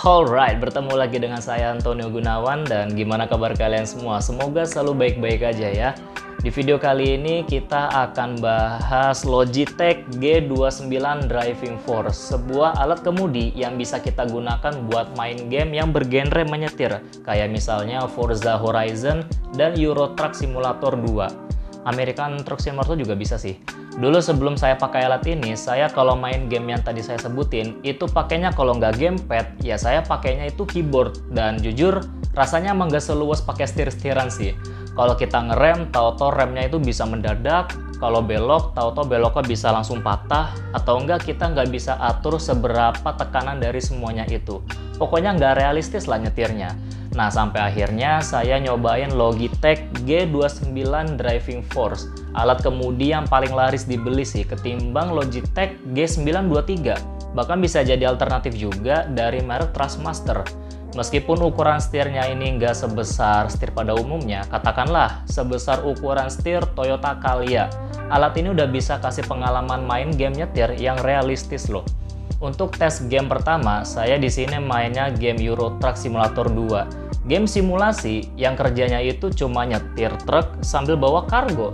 Alright, bertemu lagi dengan saya Antonio Gunawan dan gimana kabar kalian semua? Semoga selalu baik-baik aja ya. Di video kali ini kita akan bahas Logitech G29 Driving Force, sebuah alat kemudi yang bisa kita gunakan buat main game yang bergenre menyetir, kayak misalnya Forza Horizon dan Euro Truck Simulator 2. American Truck Simulator juga bisa sih. Dulu sebelum saya pakai alat ini, saya kalau main game yang tadi saya sebutin, itu pakainya kalau nggak gamepad, ya saya pakainya itu keyboard. Dan jujur, rasanya emang nggak seluas pakai setir-setiran sih. Kalau kita ngerem, tahu-tahu remnya itu bisa mendadak. Kalau belok, tahu-tahu beloknya bisa langsung patah. Atau enggak, kita nggak bisa atur seberapa tekanan dari semuanya itu. Pokoknya nggak realistis lah nyetirnya. Nah, sampai akhirnya saya nyobain Logitech G29 Driving Force, alat kemudi yang paling laris dibeli sih ketimbang Logitech G923. Bahkan bisa jadi alternatif juga dari merek Trustmaster. Meskipun ukuran setirnya ini nggak sebesar setir pada umumnya, katakanlah sebesar ukuran setir Toyota Calya, alat ini udah bisa kasih pengalaman main game nyetir yang realistis loh. Untuk tes game pertama, saya di sini mainnya game Euro Truck Simulator 2. Game simulasi yang kerjanya itu cuma nyetir truk sambil bawa kargo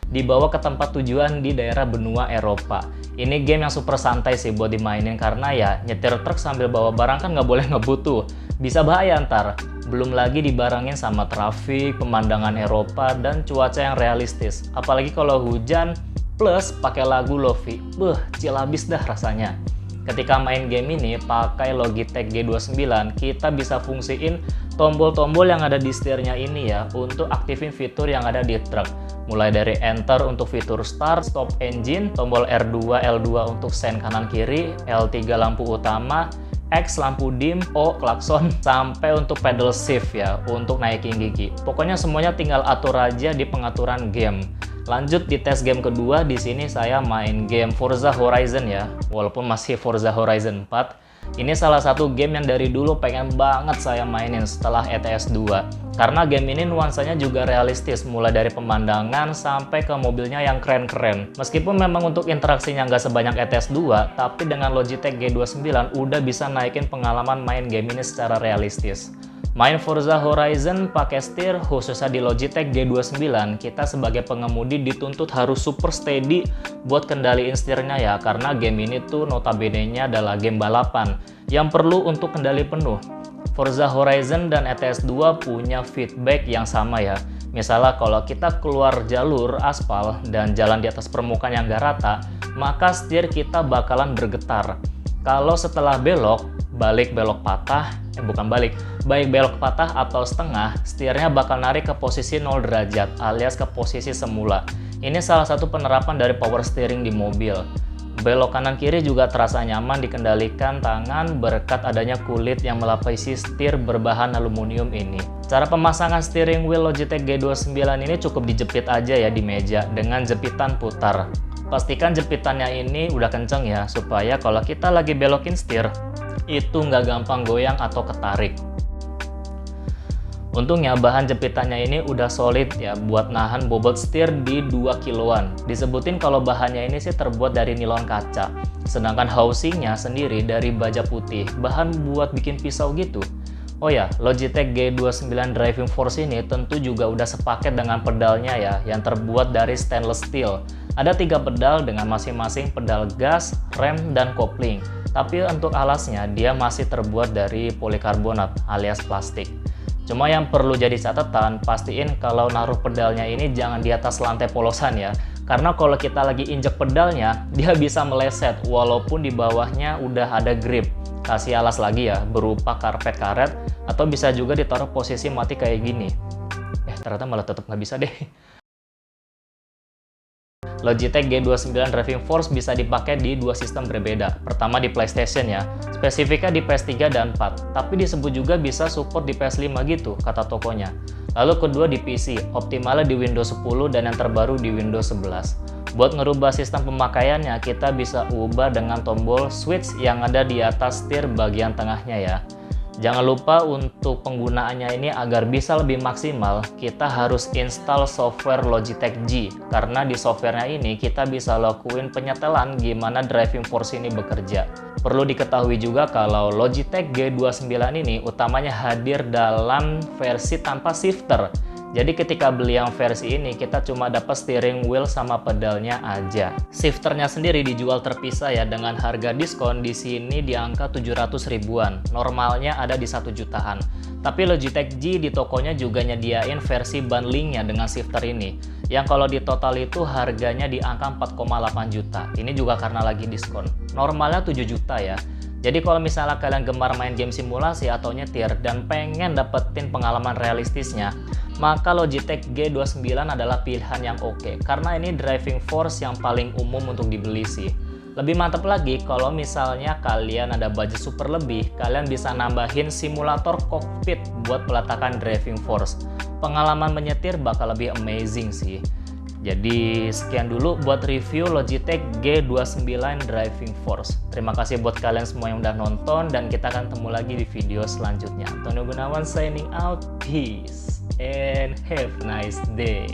dibawa ke tempat tujuan di daerah benua Eropa. Ini game yang super santai sih buat dimainin karena ya nyetir truk sambil bawa barang kan nggak boleh ngebut tuh. Bisa bahaya ntar. Belum lagi dibarengin sama trafik, pemandangan Eropa, dan cuaca yang realistis. Apalagi kalau hujan, plus pakai lagu lofi, chill abis dah rasanya. Ketika main game ini pakai Logitech G29, kita bisa fungsiin tombol-tombol yang ada di setirnya ini ya untuk aktifin fitur yang ada di truk. Mulai dari enter untuk fitur start, stop engine, tombol R2, L2 untuk sen kanan kiri, L3 lampu utama, X lampu dim, O klakson, sampai untuk pedal shift ya untuk naikin gigi. Pokoknya semuanya tinggal atur aja di pengaturan game. Lanjut di tes game kedua, di sini saya main game Forza Horizon ya, walaupun masih Forza Horizon 4. Ini salah satu game yang dari dulu pengen banget saya mainin setelah ETS 2. Karena game ini nuansanya juga realistis, mulai dari pemandangan sampai ke mobilnya yang keren-keren. Meskipun memang untuk interaksinya nggak sebanyak ETS 2, tapi dengan Logitech G29 udah bisa naikin pengalaman main game ini secara realistis. Main Forza Horizon pakai setir, khususnya di Logitech G29, kita sebagai pengemudi dituntut harus super steady buat kendaliin setirnya ya, karena game ini tuh notabene-nya adalah game balapan yang perlu untuk kendali penuh. Forza Horizon dan ETS 2 punya feedback yang sama ya. Misalnya kalau kita keluar jalur aspal dan jalan di atas permukaan yang gak rata, maka setir kita bakalan bergetar. Kalau setelah baik belok patah atau setengah, setirnya bakal narik ke posisi 0 derajat alias ke posisi semula. Ini salah satu penerapan dari power steering di mobil. Belok kanan kiri juga terasa nyaman dikendalikan tangan berkat adanya kulit yang melapisi setir berbahan aluminium ini. Cara pemasangan steering wheel Logitech G29 ini cukup dijepit aja ya di meja dengan jepitan putar. Pastikan jepitannya ini udah kenceng ya, supaya kalau kita lagi belokin setir, itu nggak gampang goyang atau ketarik. Untungnya bahan jepitannya ini udah solid ya buat nahan bobot setir di 2 kiloan. Disebutin kalau bahannya ini sih terbuat dari nilon kaca. Sedangkan housingnya sendiri dari baja putih, bahan buat bikin pisau gitu. Oh ya, Logitech G29 Driving Force ini tentu juga udah sepaket dengan pedalnya ya, yang terbuat dari stainless steel. Ada 3 pedal dengan masing-masing pedal gas, rem, dan kopling. Tapi untuk alasnya dia masih terbuat dari polikarbonat alias plastik. Cuma yang perlu jadi catatan, pastiin kalau naruh pedalnya ini jangan di atas lantai polosan ya. Karena kalau kita lagi injek pedalnya, dia bisa meleset walaupun di bawahnya udah ada grip. Kasih alas lagi ya, berupa karpet karet, atau bisa juga ditaruh posisi mati kayak gini. Ternyata malah tetap nggak bisa deh. Logitech G29 Driving Force bisa dipakai di 2 sistem berbeda. Pertama di PlayStation ya, spesifiknya di PS3 dan 4, tapi disebut juga bisa support di PS5 gitu, kata tokonya. Lalu kedua di PC, optimalnya di Windows 10 dan yang terbaru di Windows 11. Buat ngerubah sistem pemakaiannya, kita bisa ubah dengan tombol switch yang ada di atas setir bagian tengahnya ya. Jangan lupa untuk penggunaannya ini agar bisa lebih maksimal, kita harus install software Logitech G. Karena di softwarenya ini kita bisa lakuin penyetelan gimana driving force ini bekerja. Perlu diketahui juga kalau Logitech G29 ini utamanya hadir dalam versi tanpa shifter. Jadi ketika beli yang versi ini, kita cuma dapat steering wheel sama pedalnya aja. Shifternya sendiri dijual terpisah ya, dengan harga diskon di sini di angka 700 ribuan. Normalnya ada di 1 jutaan. Tapi Logitech G di tokonya juga nyediain versi bundlingnya dengan shifter ini. Yang kalau di total itu harganya di angka 4,8 juta. Ini juga karena lagi diskon. Normalnya 7 juta ya. Jadi kalau misalnya kalian gemar main game simulasi atau nyetir dan pengen dapetin pengalaman realistisnya, maka Logitech G29 adalah pilihan yang oke, karena ini driving force yang paling umum untuk dibeli sih. Lebih mantap lagi kalau misalnya kalian ada budget super lebih, kalian bisa nambahin simulator cockpit buat peletakan driving force. Pengalaman menyetir bakal lebih amazing sih. Jadi sekian dulu buat review Logitech G29 Driving Force. Terima kasih buat kalian semua yang udah nonton, dan kita akan ketemu lagi di video selanjutnya. Tony Gunawan signing out, peace and have a nice day.